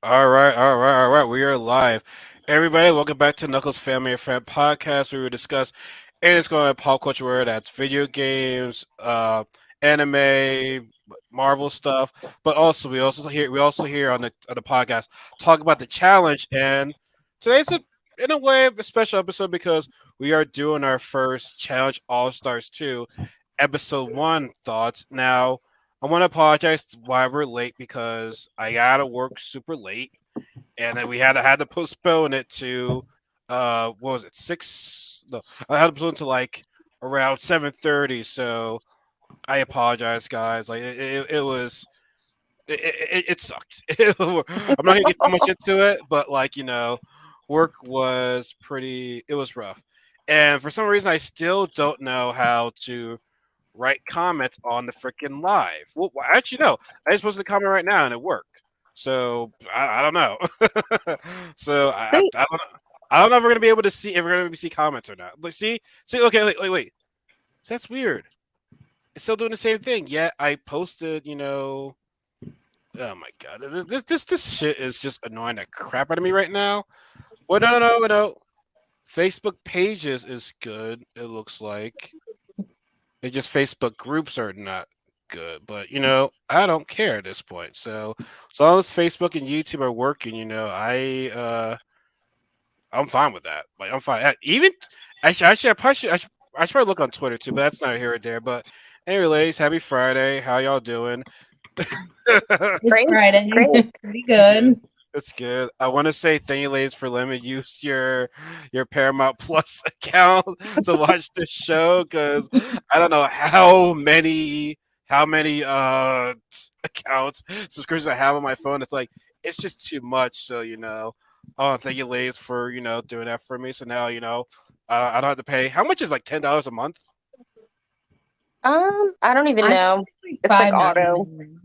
All right. We are live. Everybody, welcome back to Knuckles Family and Friend Podcast, where we discuss anything going on pop culture, where that's video games, anime, Marvel stuff. But also, we also here on the podcast talk about the challenge. And today's in a way a special episode because we are doing our first challenge All Stars 2, episode 1 thoughts. Now, I want to apologize why we're late because I gotta work super late, and then we had to postpone it to what was it 6? No, I had to postpone it to like around 7:30. So I apologize, guys. Like it was it sucked. I'm not gonna get too much into it, but like work was pretty. It was rough, and for some reason, I still don't know how to write comments on the freaking live. Well, actually, no. I just posted a comment right now and it worked. So I don't know. so Wait, I don't know. I don't know if we're gonna be able to see if we're gonna see comments or not. Like, see. Okay, wait. So that's weird. It's still doing the same thing. Yeah, I posted. Oh my god, this shit is just annoying the crap out of me right now. Well, no. Facebook pages is good. It looks like. It's just Facebook groups are not good, but I don't care at this point. So as long as Facebook and YouTube are working, I'm fine with that. Like I'm fine. Even I should probably look on Twitter too, but that's not here or there. But anyway, ladies, happy Friday. How y'all doing? It's great, Friday. great. Pretty It's good. good. It's good. I want to say thank you, ladies, for letting me use your Paramount Plus account to watch this show because I don't know how many accounts subscriptions I have on my phone. It's just too much. So thank you, ladies, for doing that for me. So now I don't have to pay. How much is like $10 a month? I don't even I think know. it's like It's like auto. 5.99.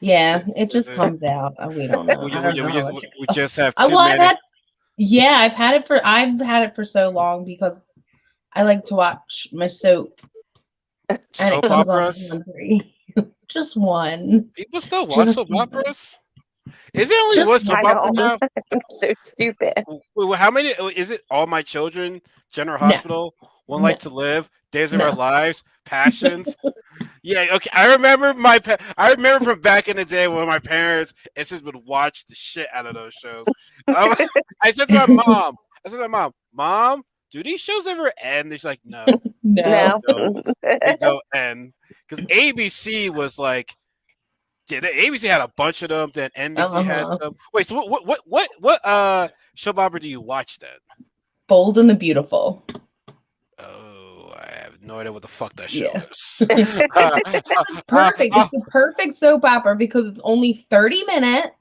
Yeah, it Is just it? comes out. We don't know. I don't We know how just much it we costs. just have I too well, I've many had yeah, I've had it for so long because I like to watch my soap and it soap comes on operas. Hungry. Just one. People still watch Just soap one. operas. Is there only Just one I soap one. opera know. now? So stupid. Wait, how many? Is it All My Children, General No. Hospital, One No. Life to Live, Days of Our No. Lives, Passions? Yeah, okay. I remember from back in the day when my parents and sisters would watch the shit out of those shows. Um, I said to my mom, Mom, do these shows ever end? And she's like, No, they No. No. don't. They don't end because ABC was like. Yeah, the ABC had a bunch of them. Then NBC had Uh-huh. some. Wait, so what soap opera do you watch then? Bold and the Beautiful. Oh, I have no idea what the fuck that show Yeah. is. It's perfect. Uh, It's the perfect soap opera because it's only 30 minutes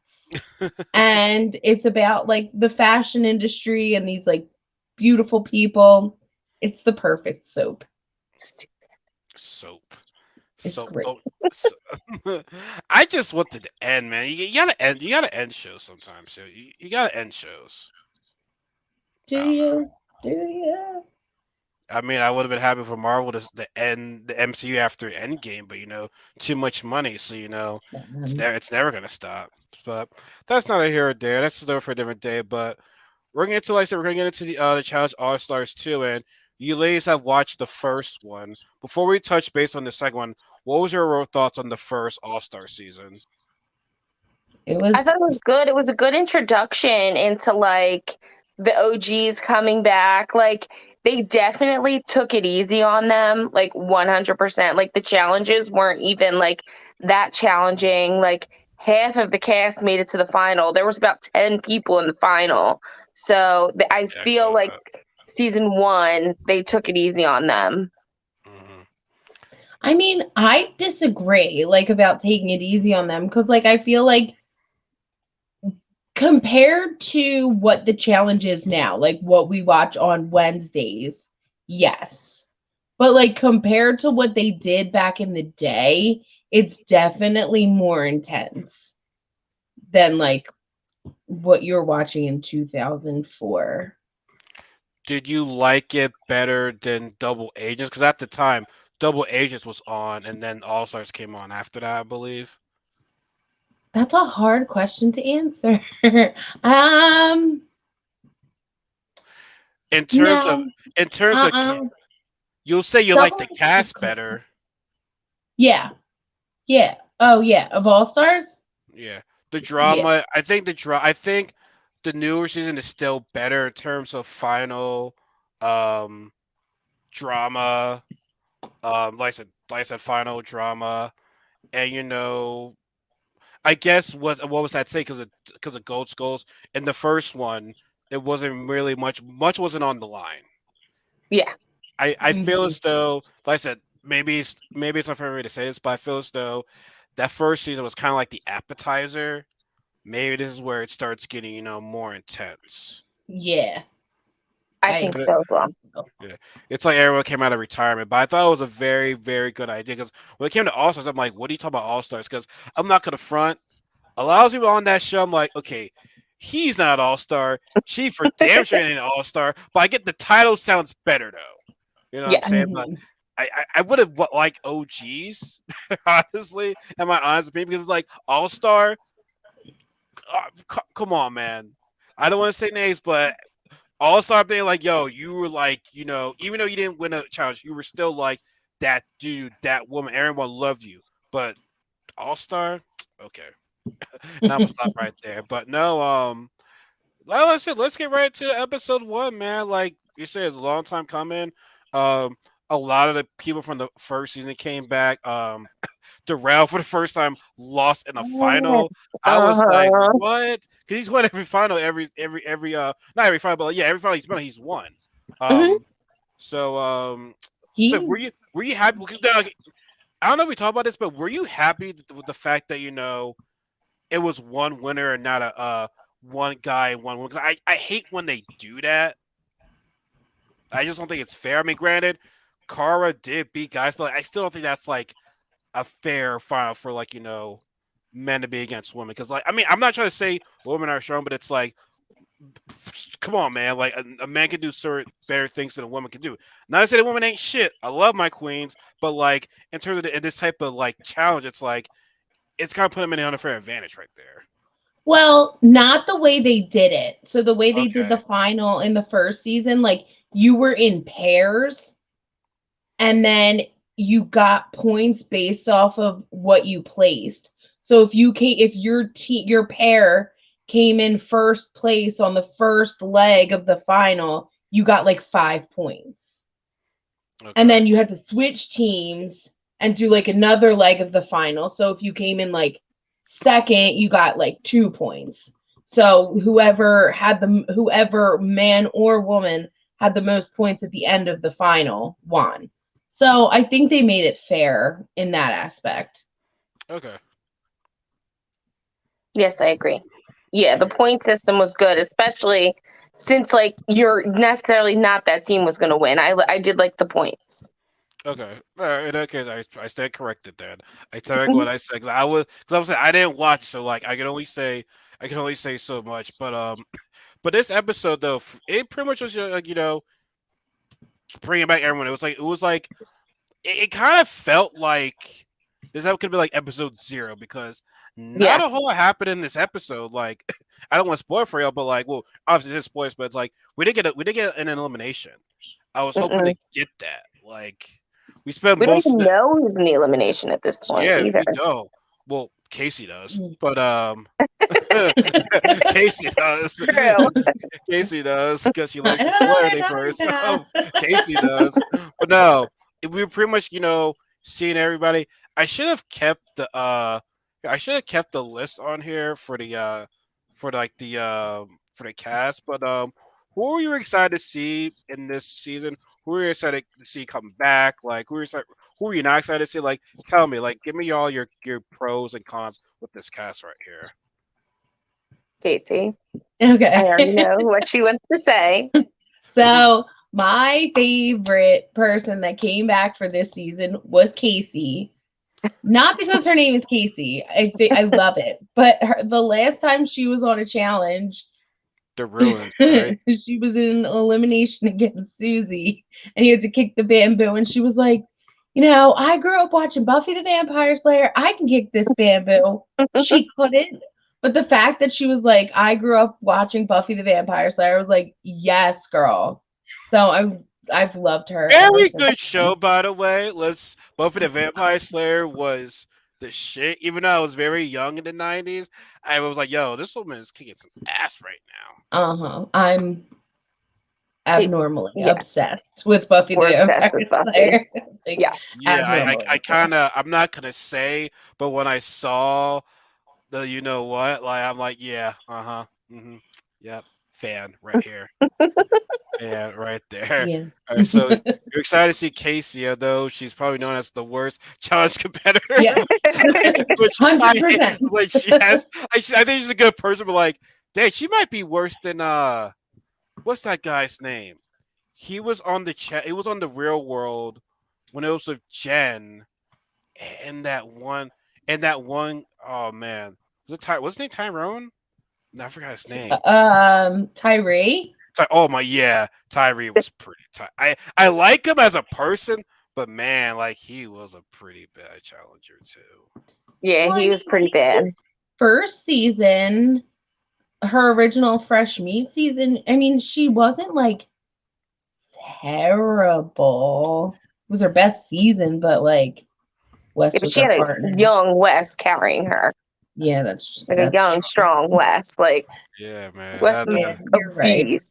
and it's about like the fashion industry and these like beautiful people. It's the perfect soap. soap, It's soap. great. Oh, so, I just wanted to end, man. You gotta end. You gotta end shows sometimes. So you gotta end shows. Do I don't know. you? Do you? I mean, I would have been happy for Marvel to end the MCU after Endgame, but too much money, so it's never gonna stop. But that's not a here or there. That's still for a different day. But we're gonna get to like I said, we're gonna get into the Challenge All Stars 2, and you ladies have watched the first one. Before we touch base on the second one, what was your overall thoughts on the first All Star season? It I thought was it was good. It was a good introduction into like the OGs coming back. Like they definitely took it easy on them, like 100%. Like the challenges weren't even like that challenging. Like half of the cast made it to the final. There was about 10 people in the final. So I Yeah, I feel saw like that. season 1 they took it easy on them. Hmm. I mean, I disagree like about taking it easy on them because like I feel like compared to what the challenge is now, like what we watch on Wednesdays, yes. But like compared to what they did back in the day, it's definitely more intense than like what you're watching in 2004. Did you like it better than Double Agents? Because at the time, Double Agents was on, and then All Stars came on after that, I believe. That's a hard question to answer. um, In terms of no. in terms of Uh-uh. you'll say you like the Someone is cast cool. better. Yeah. Yeah. Oh yeah. Of All Stars? Yeah, the Yeah. drama. I think the newer season is still better in terms of final um drama. Like I said, final drama, and I guess what was that say because of Gold Skulls in the first one, it wasn't really much wasn't on the line. Yeah. I feel Mhm. as though, like I said, maybe it's unfair for me to say this, but I feel as though that first season was kind of like the appetizer. Maybe this is where it starts getting more intense. Yeah. I I think 'Cause so as well. agree. Yeah, it's like everyone came out of retirement, but I thought it was a very, very good idea. Because when it came to All Stars, I'm like, what are you talking about All Stars? Because I'm not gonna front. A lot of people on that show, I'm like, okay, he's not an All Star. She for damn sure ain't an All Star. But I get the title sounds better though. You know what I'm Yeah. saying? But Mhm. I would have like OGs, honestly. Am I honest? Maybe because it's like All Star. Come on, man. I don't want to say names, but All Star being like, yo, you were like, even though you didn't win a challenge, you were still like that dude, that woman. Everyone loved you. But All Star, okay. Now I'm gonna stop right there. But no, like I said, let's get right to episode one, man. Like you said, it's a long time coming. Um, a lot of the people from the first season came back. Darrell for the first time lost in a final. I was like, Uh-huh. what? Because he's won every final, every not every final, but like, yeah, every final he's won. Hmm. Um, so He were you happy? Like, I don't know if we talked about this, but were you happy with the fact that it was one winner and not a one guy and one woman? 'Cause I hate when they do that. I just don't think it's fair. I mean, granted, Kara did beat guys, but like, I still don't think that's like a fair final for like men to be against women. Because like, I mean, I'm not trying to say women are strong, but it's like, come on, man. Like a man can do certain better things than a woman can do. Not to say that women ain't shit. I love my queens, but like in terms of this type of like challenge, it's like it's kind of put them in an unfair advantage right there. Well, not the way they did it. So the way they did the Okay. final in the first season, like you were in pairs and then you got points based off of what you placed. So if your pair came in first place on the first leg of the final, you got like 5 points. And Okay. then you had to switch teams and do like another leg of the final. So if you came in like second, you got like 2 points. So whoever man or woman had the most points at the end of the final won. So I think they made it fair in that aspect. Okay. Yes, I agree. Yeah, the Okay. point system was good, especially since like you're necessarily not that team was going to win. I did like the points. Okay. In that case, I stand corrected then. I tell you Mhm. what I said because I was saying I didn't watch, so like I can only say so much. But but this episode though, it pretty much was like bringing back everyone. It was like it kind of felt like this episode could be like episode 0 because not Yeah. a whole lot happened in this episode. Like I don't want to spoil for y'all, but like, well, obviously it's spoilers, but it's like we did get an elimination. I was hoping to Mm-mm. get that. Like we spent We don't most of even the know who's in the elimination at this point yeah, either. we don't. Well, Casey does, Mm. but Casey does. True. Casey does because she likes to spoil I everything know, first. I Casey does, but no, we were pretty much seeing everybody. I should have kept I should have kept the list on here for the for the cast. But who were you excited to see in this season? Who were you excited to see come back? Like who were you not excited to see? Like tell me, like give me all your pros and cons with this cast right here. Katie, I Okay. already know what she wants to say. So my favorite person that came back for this season was Casey. Not because her name is Casey. I love it, but the last time she was on a challenge, The ruins, right? she was in elimination against Susie, and he had to kick the bamboo, and she was like, I grew up watching Buffy the Vampire Slayer. I can kick this bamboo. She couldn't. But the fact that she was like, I grew up watching Buffy the Vampire Slayer, I was like, yes, girl. So I've loved her ever Very since good show, then. by the way. Let's Buffy the Vampire Slayer was the shit. Even though I was very young in the '90s, I was like, "Yo, this woman is kicking some ass right Uh-huh. I'm Kate, abnormally yeah, obsessed with Buffy the we're obsessed Vampire with Buffy. Slayer. Like Yeah. Yeah, I abnormally kind obsessed. of, I'm not gonna say, but when I saw the, you know what, like I'm like, yeah, yep, fan right here, fan right there. Yeah. All right, so you're excited to see Casey, although she's probably known as the worst challenge competitor, Yeah. which I, 100%. which yes, I think she's a good person, but like, dang, she might be worse than what's that guy's name? He was on the chat. He was on the Real World when it was with Jen and that one oh man, was it what's his name, Tyrone? No, I forgot his name. Tyree. Oh my, yeah, Tyree was pretty I like him as a person, but man, like he was a pretty bad challenger too. Yeah, Well, I he mean, was pretty his bad. first season, her original Fresh Meat season, I mean, she wasn't like terrible. It was her best season, but like Yeah, Wes but was she her had a partner. young Wes carrying her, Yeah, like a that's young, strong Wes. Like Yeah, man, Wes was yeah, a you're right. beast.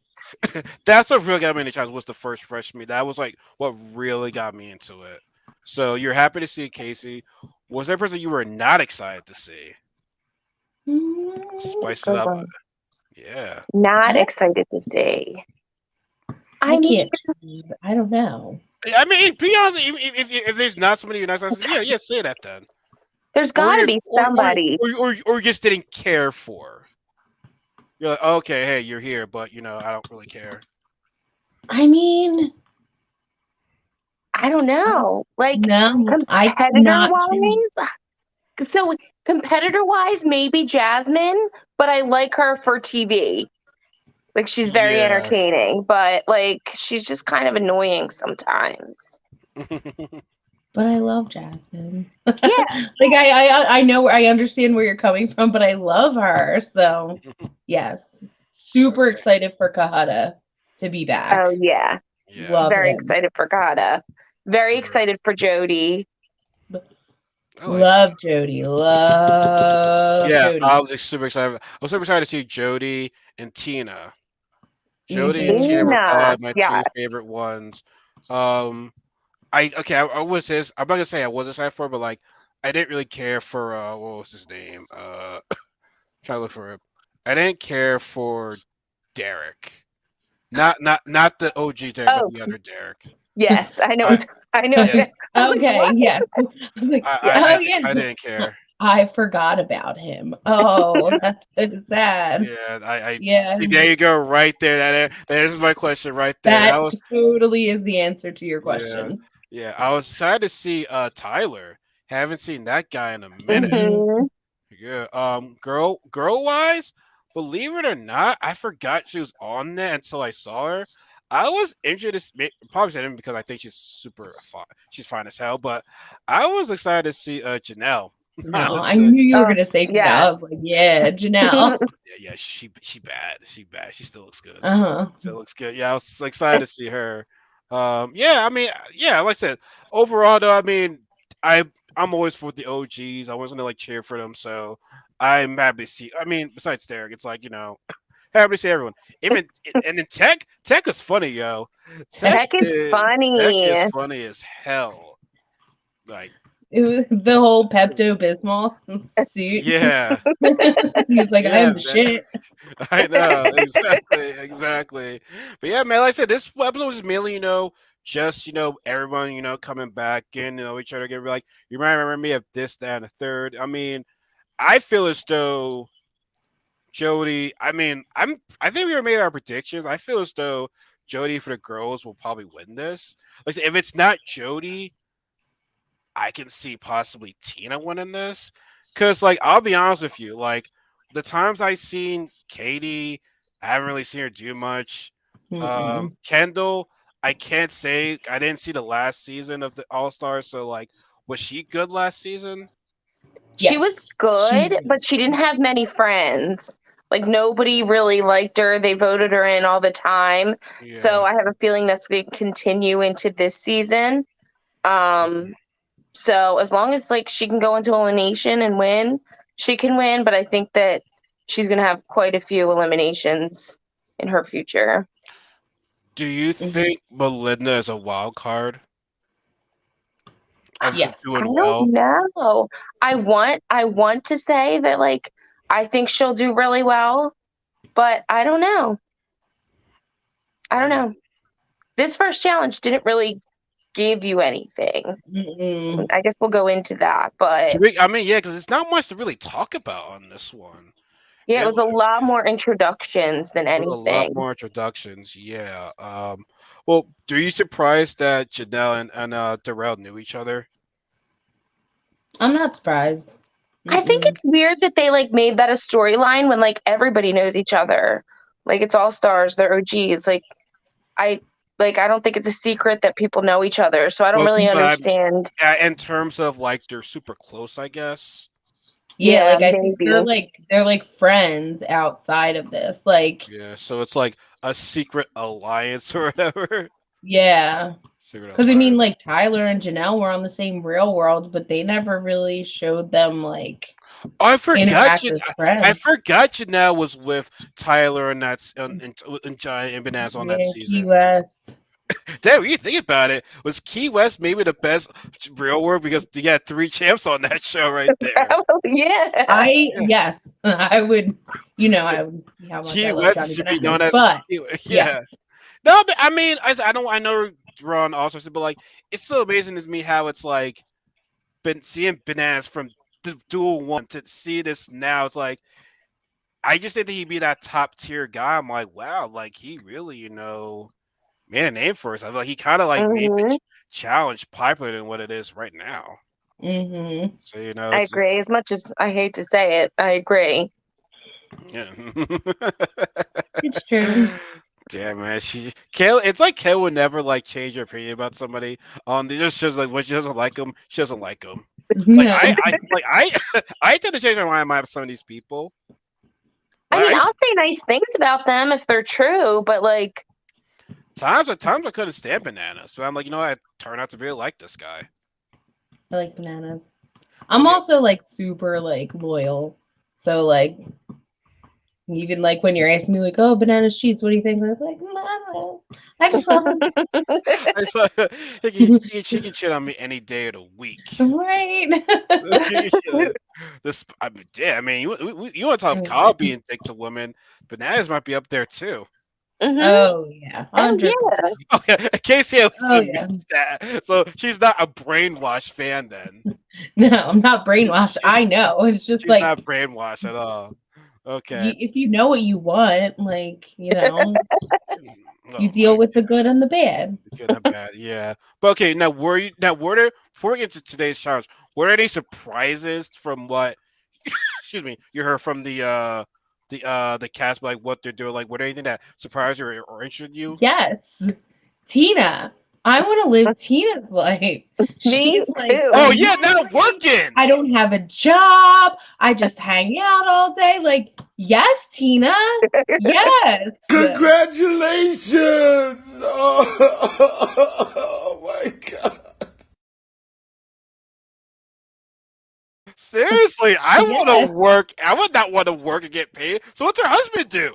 that's what really got me into challenge was the first Fresh Meat. That was like what really got me into it. So you're happy to see Casey. Was there a person you were not excited to see? Mm, Spice it up. Um, Yeah. Not I excited to see. I I mean, can't choose. I don't know. I mean, be honest. If there's not somebody you're not excited to see, yeah, say that then. there's Or got to you be somebody. or you just didn't care for. You're like, okay, hey, you're here, but I don't really care. I mean, I don't know. Like no, I competitor cannot choose. wise, so competitor wise, maybe Jasmine, but I like her for TV. Like she's very Yeah. entertaining, but like she's just kind of annoying sometimes. But I love Jasmine. Yeah. Like I know where I understand where you're coming from, but I love her. So yes, super Okay. excited for Kahada to be back. Oh yeah. Yeah. Love Very him. excited for Gata. Very For real. excited for Jody. I like that. Love Jody. Love Yeah, I Jody. was just super excited. I was super excited to see Jody and Tina. Jody and Tina Hmm. were Tina. probably my Yeah. two favorite ones. Um, I would say I'm not gonna say I was excited for, but like I didn't really care for what was his name? Trying to look for him. I didn't care for Derek. Not the OG Derek, but Oh the other Derek. yes, I know. I I know. yeah I was like, Okay, what? yes. I was like, Yeah. oh yeah, I didn't care. I forgot about him. Oh, that's so sad. Yeah, I Yeah, there you go, right there. That is my question right there. That that was totally is the answer to your yeah, question. yeah. I was excited to see Tyler. Haven't seen that guy in a minute. Mhm. Hmm. Yeah. Girl wise, believe it or not, I forgot she was on there until I saw her. I was interested. Probably said because I think she's super fine. She's fine as hell. But I was excited to see Janelle. No, I Honestly, knew you were Oh gonna say Janelle. I yes. was like, yeah, Janelle. yeah. She bad. She bad. She still looks good. Uh-huh. Still looks good. Yeah, I was excited to see her. Yeah. I mean, yeah. Like I said, overall though, I mean, I I'm always for the OGs. I wasn't gonna like cheer for them, so I'm happy to see. I mean, besides Derek, it's like happy to see everyone. Even and then Tech is funny, yo. Tech is Tech funny. is funny as hell. Like, It was the whole Pepto Bismol suit. yeah, He was like, I yeah, am the man. shit. I know exactly. But yeah, man, like I said, this episode was mainly, just everyone, coming back in, each other again. Like, you might remember me of this, that, and the third. I mean, I feel as though Jody. I mean, I think we already made our predictions. I feel as though Jody for the girls will probably win this. Like, if it's not Jody, I can see possibly Tina winning this. Cause like I'll be honest with you, like the times I've seen Katie, I haven't really seen her do much. Mm-mm. Kendall, I can't say I didn't see the last season of the All Stars, so like, was she good last season? She was Yes. She's good, but she didn't have many friends. Like nobody really liked her. They voted her in all the time. Yeah. So I have a feeling that's going to continue into this season. Um, so as long as like she can go into elimination and win, she can win. But I think that she's going to have quite a few eliminations in her future. Do you Mhm. think Melinda is a wild card of just Yes. I doing don't well? know. I want to say that like I think she'll do really well, but I don't know. I don't know. This first challenge didn't really give you anything. Mm-mm. I guess we'll go into that, but I mean, yeah, because it's not much to really talk about on this one. yeah, it It was a lot more introductions than was a lot anything. more introductions. Yeah. Well, are you surprised that Janelle and Darrell knew each other? I'm not surprised. I think Mm-mm. it's weird that they like made that a storyline when like everybody knows each other. Like it's all stars, they're OGs. I I don't think it's a secret that people know each other. So I don't Well, really understand. in terms of like they're super close, I guess. Yeah, Yeah, like I think maybe. they're like friends outside of this. Like, Yeah, so it's like a secret alliance or whatever. yeah. Secret Because I mean, alliance. like Tyler and Janelle were on the same real world, but they never really showed them like Oh, interact as I friends. forgot Janelle was with Tyler and and Giant and Banaz on that Yeah, Key season. West. Damn, when you think about it, was Key West maybe the best real world because you got three champs on that show right there. Yeah. I Yeah, yes, I would. You know, I would see how much I Key love West Johnny should be known Bananas, as but yes. Yeah. No, but I mean, I don't. I know we're on all sorts, but like, it's so amazing to me how it's like been seeing Bananas from Duel One to see this now. It's like I just didn't think he'd be that top tier guy. I'm like, wow, like he really, made a name for himself. Like he kind of like made the Hmm. challenge popular than what it is right now. Mhm. So I it's agree. As much as I hate to say it, I agree. yeah. It's true. Damn man, Kale. It's like Kale would never like change her opinion about somebody. They just shows like when she doesn't like them, she doesn't like them. Like No. I tend to change my mind about some of these people. I Like mean, I'll say nice things about them if they're true, but like, times I couldn't stand Bananas, but I'm like, I turn out to be like this guy. I like bananas. But I'm yeah, also like super like loyal. So like even like when you're asking me like, oh, banana sheets, what do you think? I was like, no, I don't know. I just love them. I saw she can shit on me any day of the week. Right. This, I mean, damn, I mean, you want to talk Kyle being thick to women, Bananas might be up there too. hmm Oh yeah, oh 100%. yeah. Okay, Casey at least Oh yeah. admits that, so she's not a brainwashed fan then. No, I'm not brainwashed. She's I she's, know. It's just she's like not brainwashed at all. Okay. if you know what you want, like you Oh deal my with the good and the bad. good and bad, yeah. But okay, were there before we get to today's challenge, were there any surprises from what excuse me, you heard from the cast, like what they're doing, like were there anything that surprised you or interested you? Yes, Tina. I want to live Tina's life. Me She's like, Oh too. yeah, now married. working. I don't have a job. I just hang out all day. Like, yes, Tina. Yes. Congratulations! Oh, my god. Seriously, I want Yes. to work. I would not want to work and get paid. So what's her husband do?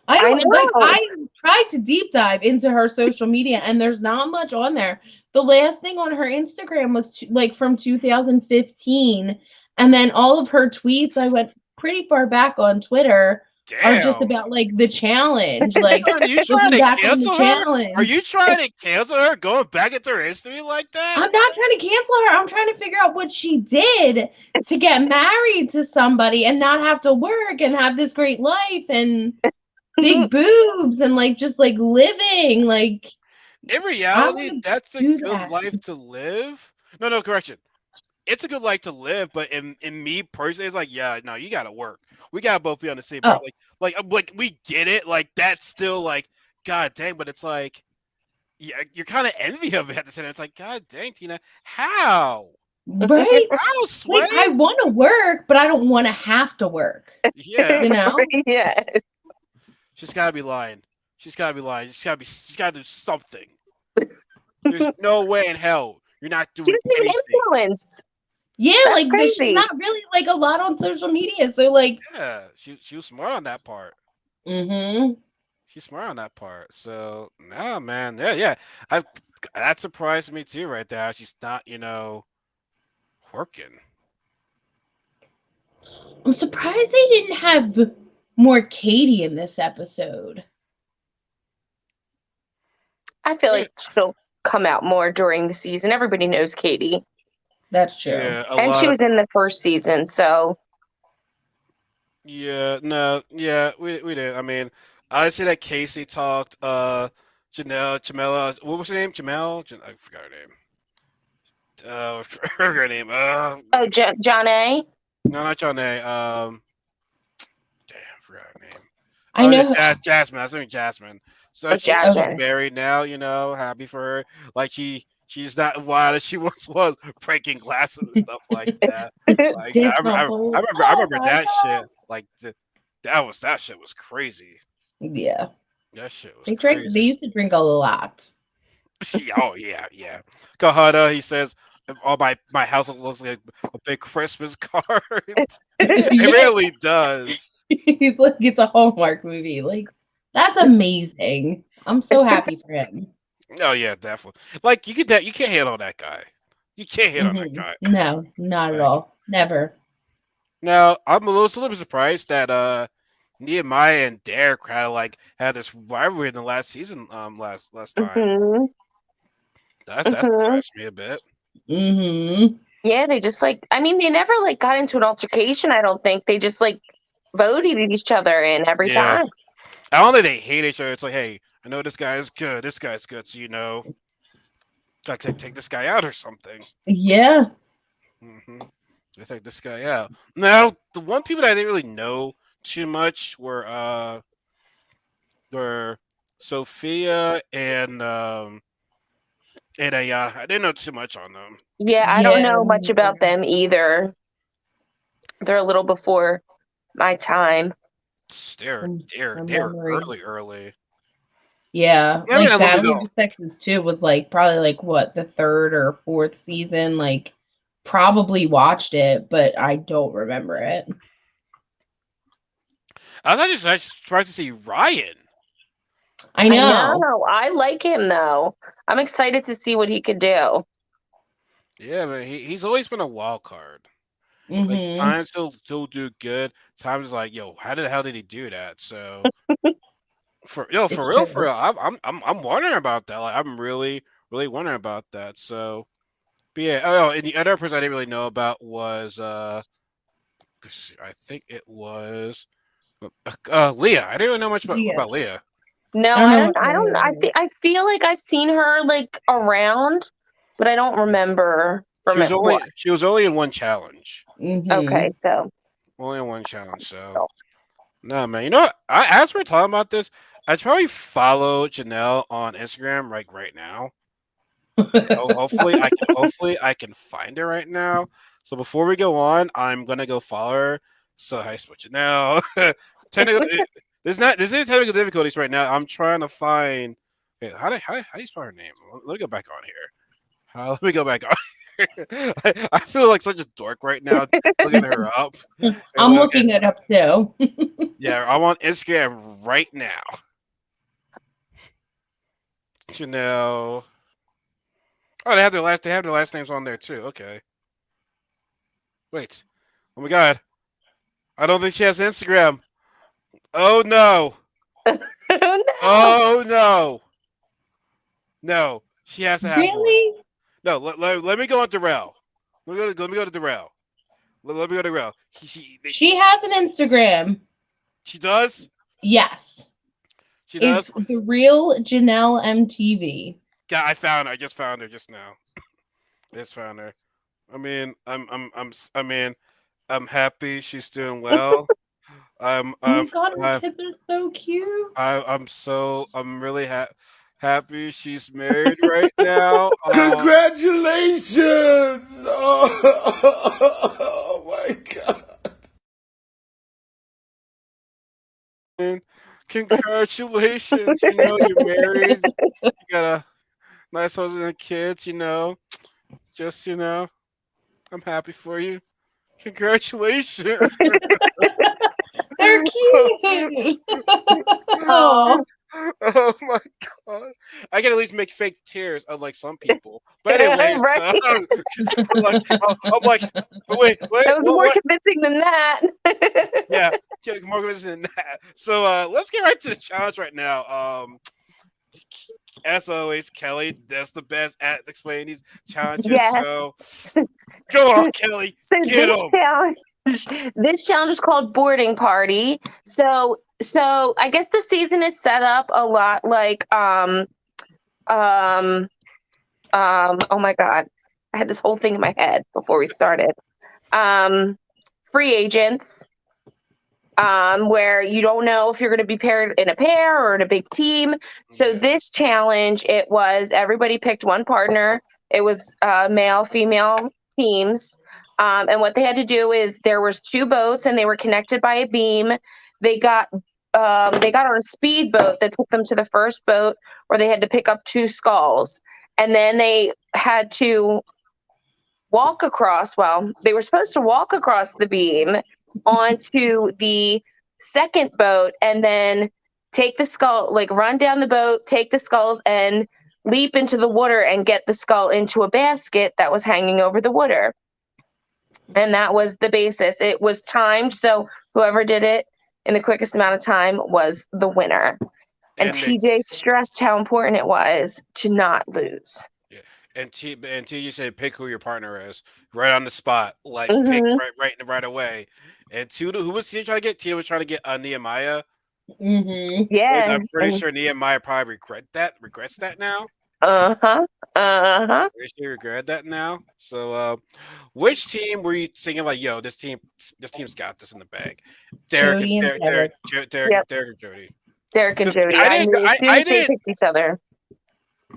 I I don't like know. I tried to deep dive into her social media and there's not much on there. The last thing on her Instagram was like from 2015 and then all of her tweets I went pretty far back on Twitter are just Damn. about like the challenge, like Honey, you trying looking to back on the cancel her? Are challenge. you trying to cancel her going back into her history like that? I'm not trying to cancel her. I'm trying to figure out what she did to get married to somebody and not have to work and have this great life and big boobs and like just like living. Like In I reality, want to that's a do good that. life to live. No, no, correction. It's a good life to live, but in me personally, it's like, yeah, no, you gotta work. We gotta both be on the same page. Oh, Like we get it. Like that's still like, god dang, but it's like yeah, you're kind of envy of it at the same time. It's like, God dang, Tina, how? Right? How, Like, Sway? I want to work, but I don't want to have to work. Yeah, You know? Yeah. she's got to be lying. She's got to be lying. She's got to do something. There's no way in hell you're not She doing doesn't even anything. influence. Yeah, That's like she's crazy. not really like a lot on social media. So like, Yeah, she was smart on that part. mm-hmm. She's smart on that part. So no, man, yeah. I that surprised me too, right there. She's not, working. I'm surprised they didn't have more Katie in this episode. I feel Yeah, like she'll come out more during the season. Everybody knows Katie. That's true. yeah, a And lot she of was in the first season, so yeah, no, yeah, we did. I mean, I see that Casey talked. Jamela, what was her name? I forgot her name. Her name. oh, John A. No, not John A. Damn, I forgot her name. I Yeah, know. Jasmine. I was thinking Jasmine. So Oh, she's Okay. Jasmine. married now. Happy for her. Like she's not wild as she once was, breaking glasses and stuff like that. Like Did I crumple. remember, I Oh remember my that shit. god. Like that shit was crazy. Yeah. That shit was They crazy. used to drink a lot. Oh yeah, yeah. Kahada, he says, "All my house looks like a big Christmas card." It Yeah. really does. He's like it's a Hallmark movie. Like that's amazing. I'm so happy for him. Oh yeah, definitely. Like you can't hate on that guy. You can't hate on that guy. No, not at Like all. Never. now, I'm a little bit surprised that Nehemiah and Derek kind of like had this rivalry in the last season. Last time hmm that hmm surprised me a bit. Mm-hmm. Yeah, they just like, I mean, they never like got into an altercation, I don't think. They just like voted at each other in every Yeah, time. I don't think they hate each other. It's like, hey, I know this guy is good. This guy's good. So like take this guy out or something. Yeah. Hmm They take this guy out. Now, the one people that I didn't really know too much were Sophia and Ayana. I didn't know too much on them. Yeah, I don't Yeah. know much about them either. They're a little before my time. They're they're From they're memory. early. Yeah. I mean, Like a little bit Battle of though. the Sexes too was like probably like what, the third or fourth season. Like probably watched it, but I don't remember it. I was actually surprised to see Ryan. I I know. know. I like him though. I'm excited to see what he could do. Yeah, man, he's always been a wild card. Like Mm-hmm. times he'll do good. Times is like, yo, how the hell did he do that? So It's for true. real, I'm wondering about that. Like I'm really wondering about that. So, but yeah. Oh, and the other person I didn't really know about was I think it was Leah. I didn't really know much Yeah. about Leah. No, I don't I know don't. much I about don't. it either. I feel like I've seen her like around, but I don't remember from it. What? She was only in one challenge. Mm-hmm. Okay, so Only in one challenge. So no, man. You know what? As we're talking about this, I'd probably follow Janelle on Instagram right now. Hopefully I can find her right now. So before we go on, I'm gonna go follow her. So I switch it now. Technical, there's any technical difficulties right now. I'm trying to find. Okay, how do you spell her name? Let me go back on here. Let me go back on. I feel like such a dork right now looking her up. And I'm looking it up too. yeah, I'm on Instagram right now. Janelle. Oh, they have their last names on there too. Okay. Wait. Oh my god. I don't think she has Instagram. Oh no. no. Oh no. No. She has to have one. Really? No, let me go on Darrell. Let me go to Darrell. Let me go to Darrell. She has an Instagram. She does? Yes. She It's does? the real Janelle MTV. Yeah, I found her. I just found her just now. I just found her. I mean, I mean, I'm happy she's doing well. I'm Oh my I'm god, her I'm kids are so cute. I'm really happy. happy she's married right now. Congratulations! Oh, my God. And congratulations. You're married. You got a nice husband and kids. Just I'm happy for you. Congratulations. They're cute. Oh, Oh my god! I can at least make fake tears, unlike some people. But anyways, Right? I'm like, wait, It wait, was more what? convincing than that. Yeah, yeah, more convincing than that. So let's get right to the challenge right now. As always, Kelly, that's the best at explaining these challenges. Yes. So come on, Kelly, So get them. this challenge is called boarding party. So I guess the season is set up a lot like um oh my god. I had this whole thing in my head before we started. Um Free agents, where you don't know if you're going to be paired in a pair or in a big team. So Yeah, this challenge, it was everybody picked one partner. It was male, female teams, and what they had to do is there was two boats and they were connected by a beam. They got they got on a speedboat that took them to the first boat where they had to pick up two skulls, and then they had to walk across. Well, they were supposed to walk across the beam onto the second boat and then take the skull, like run down the boat, take the skulls, and leap into the water and get the skull into a basket that was hanging over the water. And that was the basis. It was timed, so whoever did it in the quickest amount of time was the winner. And and they TJ stressed how important it was to not lose. yeah. And T you said pick who your partner is right on the spot, like pick Hmm. right away. And Tuda, who was he trying to get? Tina was trying to get Nehemiah, hmm which Yeah. I'm pretty sure Nehemiah probably regrets that now. Uh huh. Uh huh. Pretty sure he regret that now. So, which team were you thinking like, yo, this team's got this in the bag? Derek and Jody and Derek. Yep. Derek and Jody. Derek and Because Jody. I I didn't, knew as soon I as they didn't. picked each other.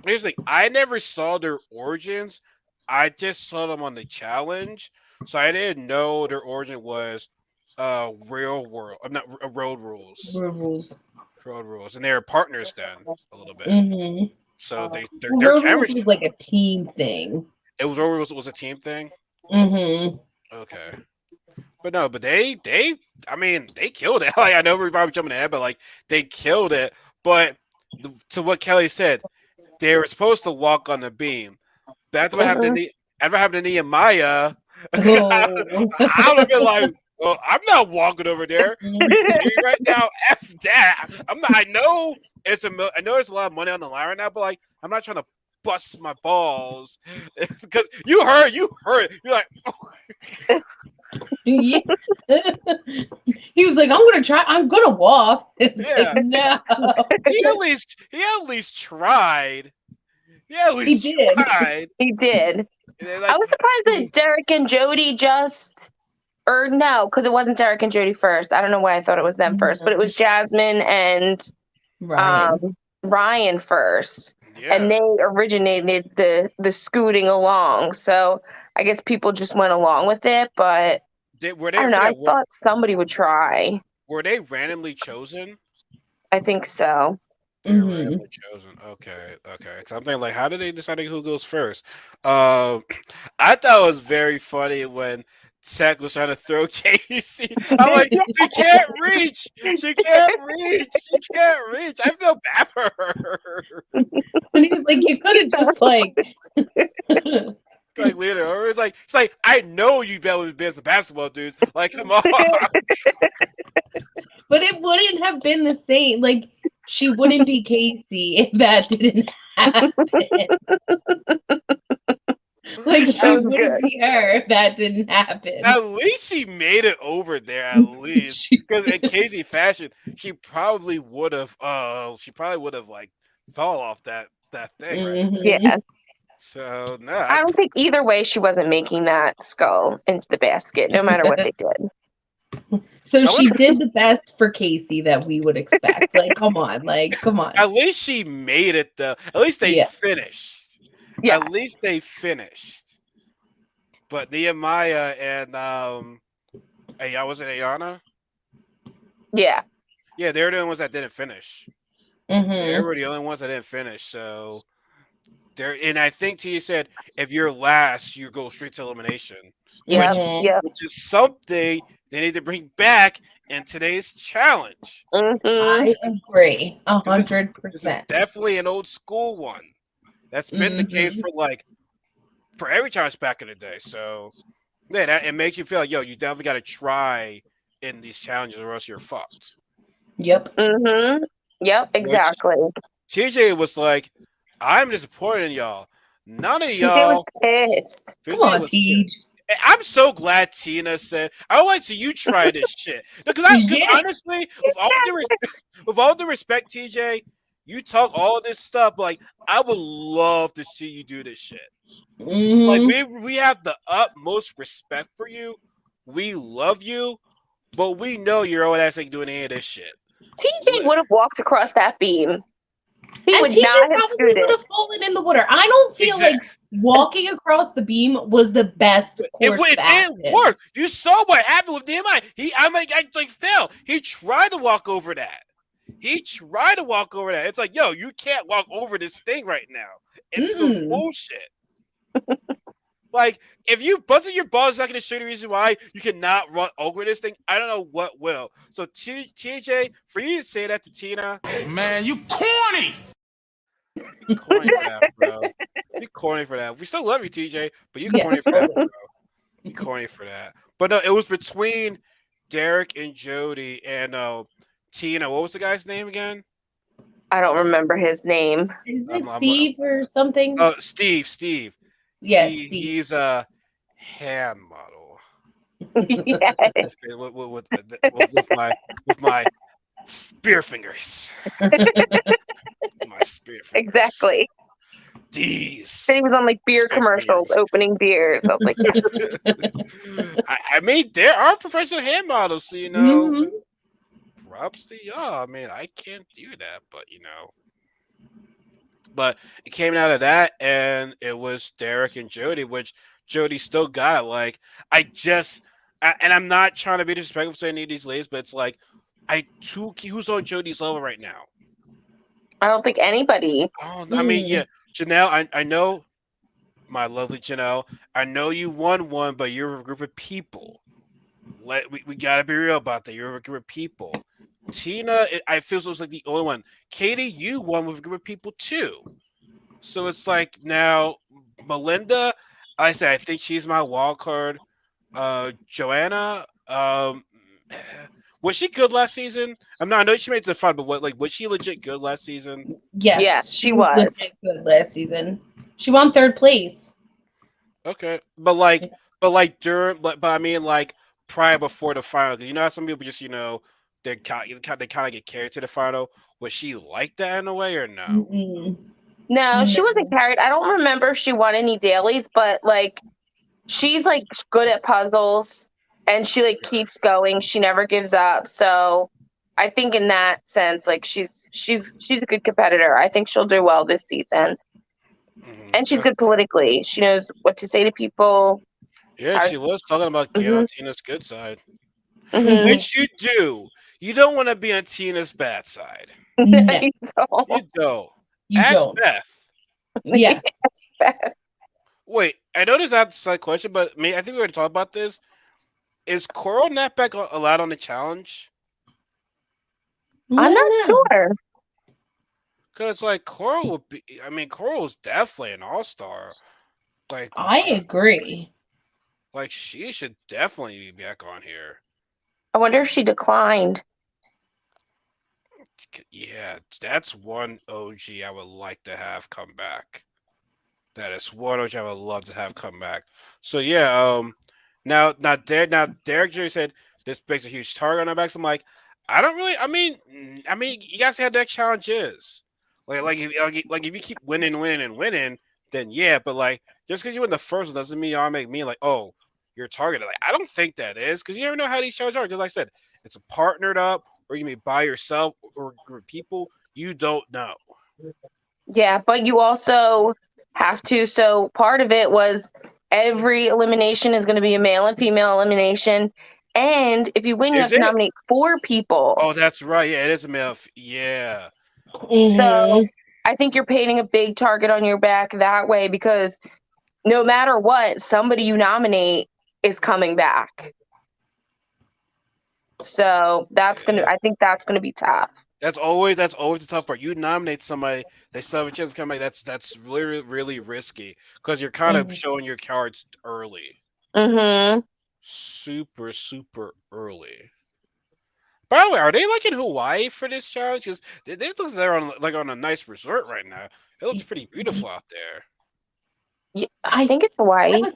Here's the thing: I never saw their origins. I just saw them on the challenge, so I didn't know their origin was real world. I'm not road rules, Rules. and they were partners then a little bit. hmm So their Road Rules chemistry. was like a team thing. It was road rules was a team thing. hmm Okay. But no, but they I mean they killed it. Like I know we're probably jumping ahead, but like they killed it. But to what Kelly said, they were supposed to walk on the beam. That's what happened to Hmm. That's what happened to Nehemiah. I Oh. would have been like, well, I'm not walking over there. Are you kidding me right now? F that. I'm not. I know there's a lot of money on the line right now, but like I'm not trying to bust my balls because you heard. You're like, Yeah. He was like, I'm gonna try, I'm gonna walk. It's like, yeah. no. He at least tried. He at He least did. tried. He did. And then, I like, was surprised that Derek and Jody or no, because it wasn't Derek and Jody first. I don't know why I thought it was them first, but it was Jasmine and Ryan. um, Ryan first, and yeah. they originated the scooting along. So I guess people just went along with it, but Were I they don't know. for I that? thought somebody would try. Were they randomly chosen? I think so. They were hmm randomly chosen. Okay, okay. Because I'm thinking, like, how did they decide who goes first? Um, I thought it was very funny when Tech was trying to throw Casey. I'm like, Yeah. she can't reach. She can't reach. She can't reach. I feel bad for her. And he was like, you could have just like, but Like later, it's like I know you bet with been some basketball dudes. Like, come on. it wouldn't have been the same. Like, she wouldn't be Casey if that didn't happen. Like, That she was wouldn't good. be her if that didn't happen. At least she made it over there. At least because in Casey fashion, she probably would have like fell off that thing right there. hmm Yeah. So no, I don't think either way she wasn't making that skull into the basket, no matter what they did. So I she wonder, did the best for Casey that we would expect. Like, come on. Like, come on. at least she made it though. At least they Yeah. finished. Yeah. At least they finished. But Nehemiah and was it Ayana? Yeah. Yeah, they were the only ones that didn't finish. They Mm-hmm. were the only ones that didn't finish. So there, and I think Tia said if you're last, you go straight to elimination, Yep. Mm-hmm. Yep. which is something they need to bring back in today's challenge. Mm-hmm. I agree. This is this is 100%. definitely an old school one. That's been the case Mm-hmm. for every challenge back in the day. So yeah, it makes you feel like you definitely got to try in these challenges or else you're fucked. Yep. Mm-hmm. Yep. Which Exactly. TJ was like, I'm disappointed in y'all. None of TJ was y'all. pissed. Come TJ on, was pissed. Teej. I'm so glad Tina said, I would like to see you try this shit. Because Yeah. honestly, with all the respect, TJ, you talk all this stuff, but like I would love to see you do this shit. Like Mm-hmm. we have the utmost respect for you. We love you, but we know your old ass ain't doing any of this shit. TJ would have walked across that beam. He And would TJ not have probably would scooted. have fallen in the water. I don't feel Exactly. like walking across the beam was the best course of It didn't action. work. You saw what happened with Nehemiah. I fell. He tried to walk over that. It's like, you can't walk over this thing right now. It's some Mm-mm. bullshit. Like, if you busting your balls is not going to show you the reason why you cannot run over this thing, I don't know what will. So, TJ, for you to say that to Tina, Man, you corny. you're corny for that, bro. You're corny for that. We still love you, TJ, but you're Yeah. corny for that, bro. You're corny for that. But no, it was between Derek and Jody and Tina. What was the guy's name again? I don't remember his name. Is I'm, it I'm, I'm, Steve or something? Steve. Yes, Steve. He's a hand model. Yes. Okay, with my spear fingers. My spear fingers. Exactly. These. He was on like beer Spear commercials fingers. opening beers. I was like, I mean, there are professional hand models, so Mhm. props to y'all. I mean, I can't do that, but But it came out of that, and it was Derek and Jody, which Jody still got. Like, and I'm not trying to be disrespectful to any of these ladies, but it's like, who's on Jody's level right now? I don't think anybody. Oh, I mean, yeah, Janelle, I know, my lovely Janelle, I know you won one, but you're a group of people. We gotta be real about that. You're a group of people. Tina, I feel so it's like the only one. Katie, you won with a group of people too. So it's like now Melinda, I say I think she's my wild card. Joanna, was she good last season? I know she made it to fun, but was she legit good last season? Yes, Yeah, she she was was. legit good last season. She won 3rd place. Okay, but I mean prior before the final, 'cause you know how some people just they kind of get carried to the final. Was she like that in a way or no? Mm-mm. No, she wasn't No. carried. I don't remember if she won any dailies, but like she's like good at puzzles and she like keeps going. She never gives up. So I think in that sense, like she's a good competitor. I think she'll do well this season. And she's Okay. good politically. She knows what to say to people. Yeah, she was talking about getting on Tina's good side, Mm-hmm. which you do. You don't want to be on Tina's bad side. No, You don't. you Ask don't. Beth. Yeah. Wait, I know this is not a side question, but I think we already talked about this. Is Coral Knapback allowed on the challenge? I'm not No. sure. Because it's like Coral would be. I mean, Coral is definitely an all-star. I agree. Like she should definitely be back on here. I wonder if she declined. Yeah, that's one OG I would like to have come back. That is one OG I would love to have come back. So yeah, now Derek Jerry said this makes a huge target on our backs. I'm like, I don't really. I mean, you guys had that challenge is if you keep winning, then yeah. But like, just because you win the first one doesn't mean y'all make me like, oh, your target. Like I don't think that is because you never know how these challenges are. Because like I said, it's a partnered up, or you may by yourself or group of people. You don't know. Yeah, but you also have to. So part of it was every elimination is going to be a male and female elimination. And if you win, you Is have to it? nominate 4 people. Oh, that's right. Yeah, it is a male. Yeah. So Hmm. I think you're painting a big target on your back that way because no matter what, somebody you nominate is coming back. So Yeah. I think that's gonna be tough. That's always the tough part. You nominate somebody, they still have a chance to come back. That's really risky because you're kind of Hmm. showing your cards early, Mm-hmm. super early. By the way, are they like in Hawaii for this challenge? Because they look like they're on like on a nice resort right now. It looks pretty beautiful out there. Yeah, I I think it's I Hawaii. was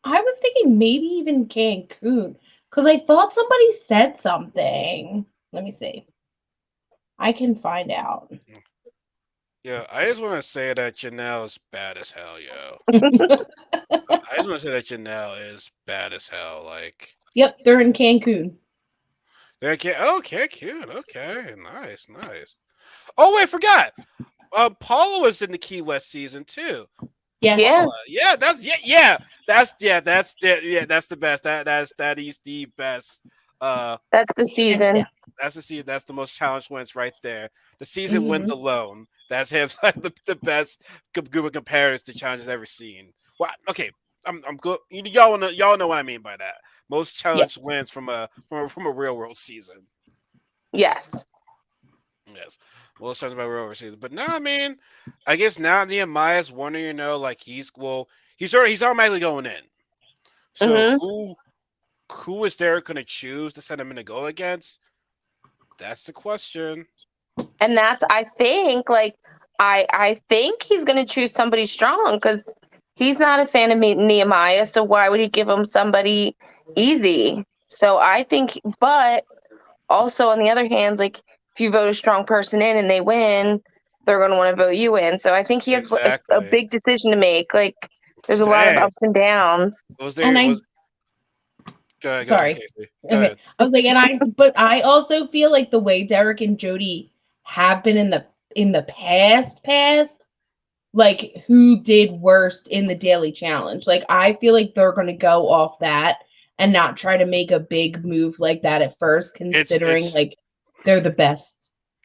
I was thinking maybe even Cancun because I thought somebody said something. Let me see. I can find out. Yeah, I just want to say that Janelle is bad as hell, yo. I just want to say that Janelle is bad as hell. Like, Yep, they're in Cancun. they can't. Okay, cute. Okay, nice. Oh wait, I forgot. Paula was in the Key West season too. Yes. Yeah, Paula, yeah, that's the best. That is the best. Uh, that's the Hands season. down. that's the season. That's the most challenge wins right there. The season wins Hmm. alone. That's him. Like the best group of comparisons the challenge has ever seen. Well, okay, I'm good. Y'all know what I mean by that. Most Yeah. challenge wins from a real world season. Yes. Yes. Most challenge by real world season. But no, I mean, I guess now Nehemiah's wondering, like he's automatically going in. So Mm-hmm. who is there going to choose to send him in to go against? That's the question. And that's I think like I think he's gonna choose somebody strong because he's not a fan of Nehemiah. So why would he give him somebody easy? So I think, but also on the other hand, like if you vote a strong person in and they win, they're going to want to vote you in. So I think he has a Exactly. big decision to make. Like there's a lot of Dang. ups and downs. Was And there I was go ahead, sorry. Casey. Go Okay. ahead. I was like, but I also feel like the way Derek and Jody have been in the past, like who did worst in the daily challenge. Like I feel like they're gonna go off that and not try to make a big move like that at first, It's considering it's like they're the best.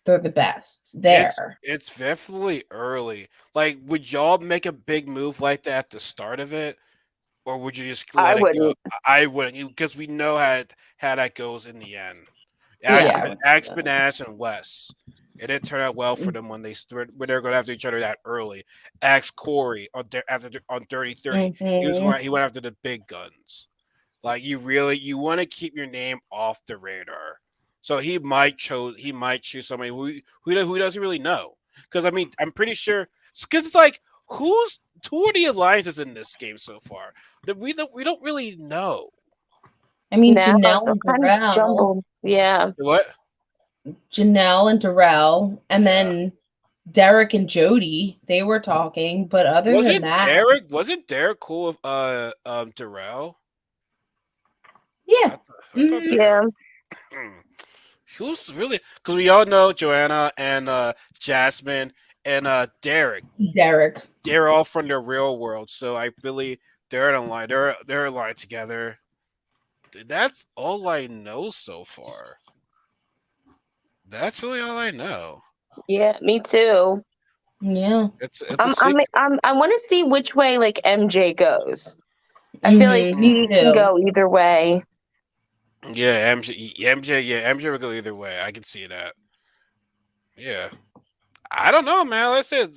They're the best it's there. it's definitely early. Like, would y'all make a big move like that at the start of it, or would you just I let it go? wouldn't. I wouldn't, because we know how that goes in the end. Yeah. Yeah. Axe and Wes. It didn't turn out well for them when they're going after each other that early. Axe Corey on 30-30. Mm-hmm. He went after the big guns. Like you want to keep your name off the radar. So he might choose somebody who doesn't really know. Because I mean I'm pretty sure because it's like who are the alliances in this game so far? That we don't really know. I mean, Now it's kind of jumbled. Yeah. What? Janelle and Darrell, and Yeah. then Derek and Jody, they were talking, but other than that, Wasn't Derek cool with Darrell? yeah. I thought Hmm. Derek. Yeah. Who's really because we all know Joanna and Jasmine and Derek. Derek. They're all from the real world, so I really they're in a line. They're aligned together. That's all I know so far. That's really all I know. Yeah. Me too. Yeah. It's a secret. I want to see which way like MJ goes. I feel like Mm-hmm. Me he can too. go either way. Yeah, MJ would go either way. I can see that. Yeah, I don't know, man. Like I said,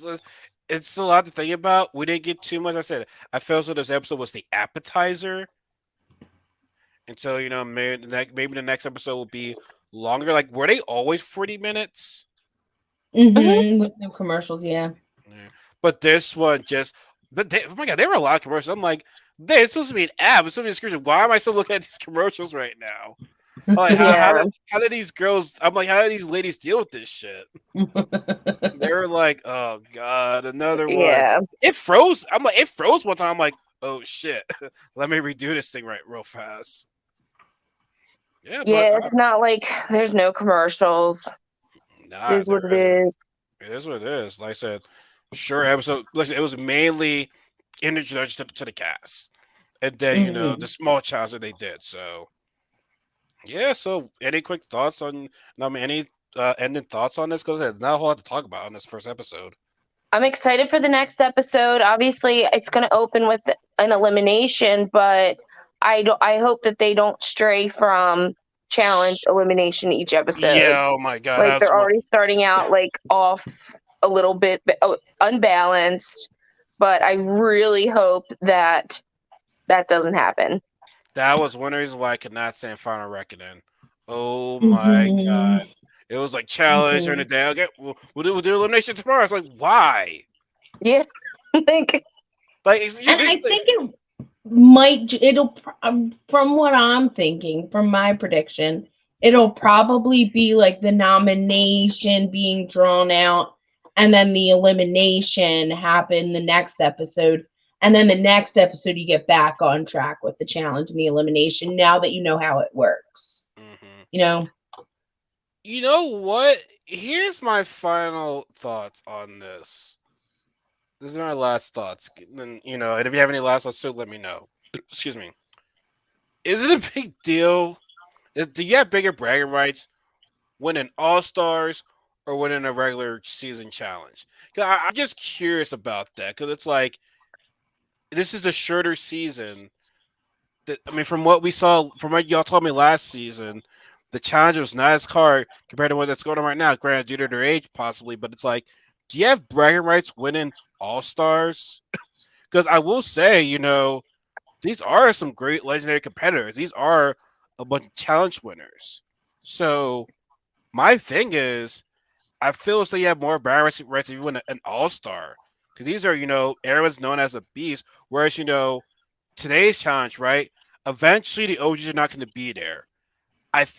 it's a lot to think about. We didn't get too much. I said I felt so this episode was the appetizer until maybe the next episode will be longer. Like, were they always 40 minutes? Hmm. Mm-hmm. With no commercials, yeah. Yeah. But this one oh my god, there were a lot of commercials. I'm like, it's supposed to be an app. It's supposed to be a description. Why am I still looking at these commercials right now? I'm like, Yeah. how did these girls? I'm like, how do these ladies deal with this shit? They were like, oh god, another one. Yeah. It froze. I'm like, it froze one time. I'm like, oh shit, let me redo this thing right real fast. Yeah, but Yeah, it's not like there's no commercials. It nah, is what there it isn't. is. It is what it is. Like I said, sure episode. Listen, it was mainly introduction to the cast, and then the Mhm. small challenge that they did. So yeah. So any quick thoughts on? I mean, any ending thoughts on this? Because there's not a whole lot to talk about on this first episode. I'm excited for the next episode. Obviously, it's going to open with an elimination, but I hope that they don't stray from challenge elimination each episode. Yeah. Oh my God. Like That's they're what. already starting out like off a little bit unbalanced, but I really hope that that doesn't happen. That was one reason why I could not stand Final Reckoning. Oh my God. Mhm. It was like challenge during the Mhm. day. Okay, we'll do elimination tomorrow. It's like why? Yeah, like Like And I think it might from what I'm thinking, from my prediction, it'll probably be like the nomination being drawn out and then the elimination happen the next episode, and then the next episode you get back on track with the challenge and the elimination now that you know how it works. hmm You know? You know what? Here's my final thoughts on this. This is my last thoughts. Then and if you have any last thoughts too, let me know. Excuse me. Is it a big deal? Do you have bigger bragging rights winning All Stars or winning a regular season challenge? 'Cause I'm just curious about that because it's like this is a shorter season. I mean, from what we saw, from what y'all told me last season, the challenge was not as hard compared to what that's going on right now. Granted, due to their age, possibly, but it's like, do you have bragging rights winning All Stars? Because I will say, these are some great legendary competitors. These are a bunch of challenge winners. So my thing is, I feel as though you have more bragging rights if you win an All Star. Because these are, everyone's known as a beast. Whereas, today's challenge, right? Eventually, the OGs are not going to be there.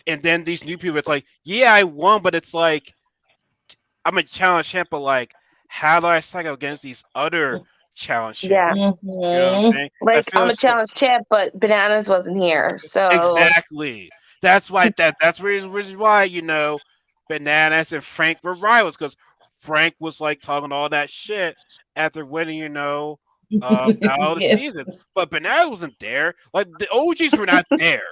And then these new people, it's like, yeah, I won, but it's like I'm a challenge champ, but like, how do I stack up against these other challenge yeah, champions? You know what I'm Mhm. saying? I like feel I'm a it's challenge champ, but Bananas wasn't here, so exactly. That's why that's reason why Bananas and Frank were rivals because Frank was like talking all that shit after winning, out of the Yes. season. But Bananas wasn't there. Like the OGs were not there.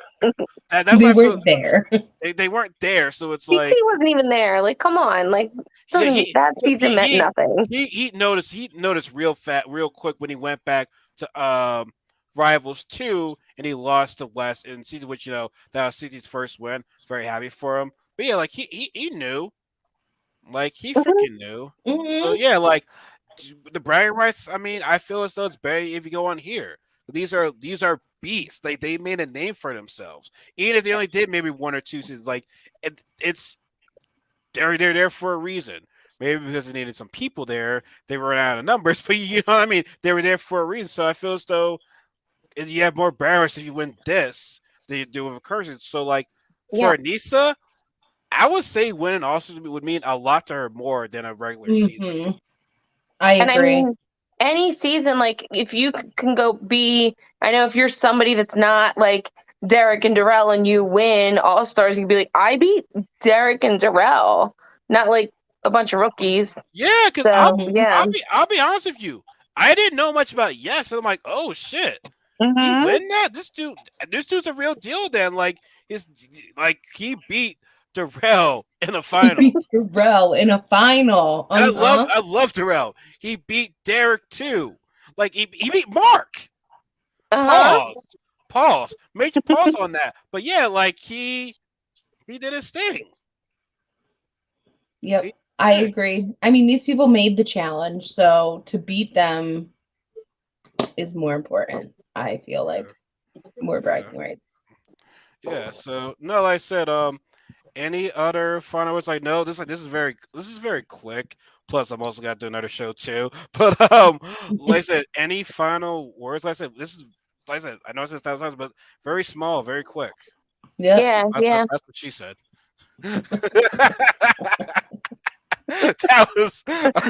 That's They why I feel weren't there. they weren't there. So it's PT like wasn't even there. Like, come on, like yeah, doesn't mean that season meant nothing. he noticed real quick when he went back to Rivals 2 and he lost to West in season, which that was CT's first win. Very happy for him. But yeah, like he knew. Like he Mhm. freaking knew. So Mhm. yeah, like the bragging rights, I mean, I feel as though it's better if you go on here. These are beasts. They made a name for themselves. Even if they only did maybe one or two seasons, like it's they're there for a reason. Maybe because they needed some people there, they ran out of numbers. But you know what I mean? They were there for a reason. So I feel as though if you have more barriers if you win this than you do with recursion. So like Yeah, for Anissa, I would say winning also would mean a lot to her more than a regular season. Mhm. I and I agree. mean, any season, like if you can go be, I know if you're somebody that's not like Derek and Darrell and you win All Stars, you'd be like, I beat Derek and Darrell, not like a bunch of rookies. Yeah, because I'll So Mhm. yeah. I'll be I'll be honest with you. I didn't know much about Yes, and I'm like, oh shit, he Hmm. win that? This dude's a real deal. Then his he beat Darrell in a He final. beat Darrell in a final. And I love Uh-huh. I love Terrell. He beat Derek too. Like he beat Mark. Uh huh. Pause. Pause. Major pause on that. But yeah, like he did his thing. He Yep. did I his thing. agree. I mean, these people made the challenge, so to beat them is more important. I feel Yeah. like more Yeah. bragging rights. Yeah. So no, like I said, any other final words? Like no, this is very quick. Plus, I'm also got to do another show too. But like I said, any final words? Like I said, this is like I said, I know it's 1,000 times, but very small, very quick. Yep. Yeah, That's, that's, yeah. that's what she said. That was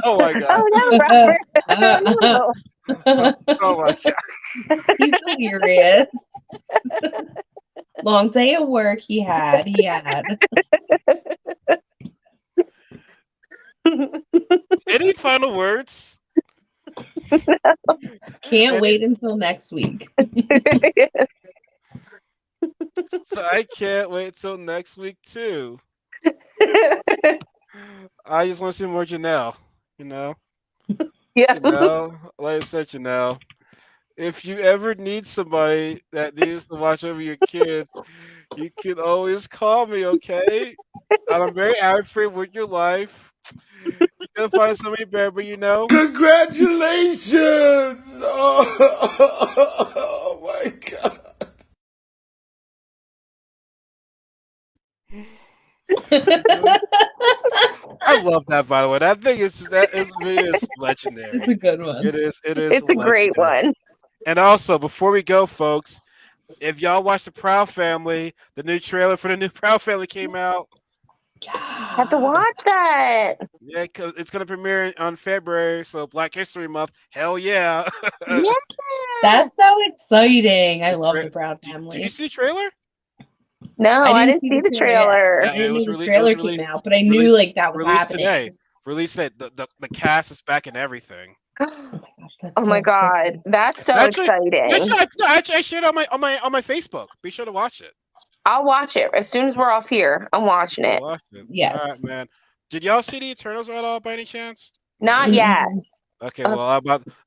oh my god. Oh no, Robert. Oh no. Oh my He's hilarious. Long day of work he had. Any final words? Can't Any, wait until next week. so I can't wait till next week too. I just want to see more Janelle. You know, Yeah. like I said, Janelle. If you ever need somebody that needs to watch over your kids, you can always call me. Okay, and I'm very free with your life. You can find somebody better, but Congratulations! Oh, my God. I love that. By the way, that thing is It's legendary. a good one. It is It's a great legendary. one. And also, before we go, folks, if y'all watch the Proud Family, the new trailer for the new Proud Family came out. Have to Yeah. watch that. Yeah, cause it's gonna premiere on February, so Black History Month. Hell yeah! Yeah. That's so exciting. I The love tra- the Proud did you Family. see the trailer? No, I I didn't didn't see see the the trailer yet. trailer. I Yeah, didn't know the it was trailer came really out, but I knew released like that was released happening. today. Released that the cast is back and everything. Oh my gosh, that's Oh so my God. exciting. That's so Actually, exciting. I shared it on my Facebook. Be sure to watch it. I'll watch it. As soon as we're off here, I'm watching Sure to it. watch it. All right, Yes. man. Did y'all see the Eternals at all by any chance? Not No. yet. Mm-mm. Okay, Uh, well,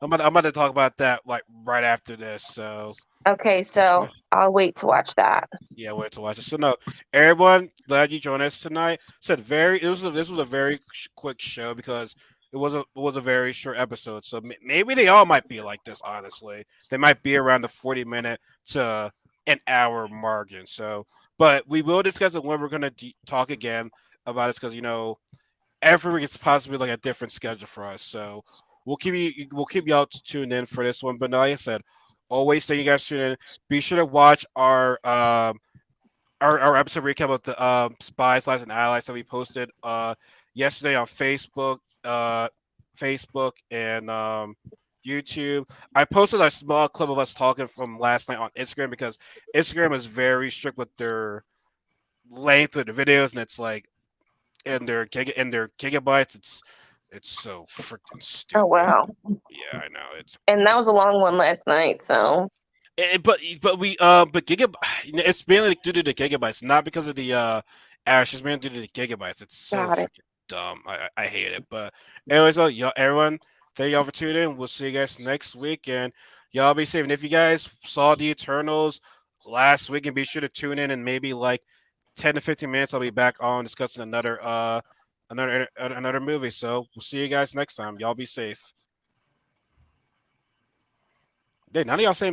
I'm about to talk about that like right after this. So okay, so I'll wait to watch that. yeah, wait to watch it. So no, everyone, glad you joined us tonight. Said this was a very quick show because it was a very short episode. So maybe they all might be like this. Honestly, they might be around the 40-minute to an hour margin. So, but we will discuss it when we're gonna talk again about it because every week it's possibly like a different schedule for us. So we'll keep y'all tuned in for this one. But like I said, always thank you guys for tuning in. Be sure to watch our episode recap of the spies, lies, and allies that we posted yesterday on Facebook and YouTube. I posted a small clip of us talking from last night on Instagram because Instagram is very strict with their length of the videos, and it's like in their gigabytes. It's so freaking Oh stupid. wow. Yeah, I know it's. And that was a long one last night, so But it's mainly due to the gigabytes, not because of the Ash. It's mainly due to the gigabytes. It's so got it. freaking dumb. I hate it. But anyways, y'all, everyone, thank y'all for tuning in. We'll see you guys next week, and y'all be safe. And if you guys saw the Eternals last week, and be sure to tune in, and maybe like 10 to 15 minutes, I'll be back on discussing another movie. So we'll see you guys next time. Y'all be safe. None of y'all saying bye.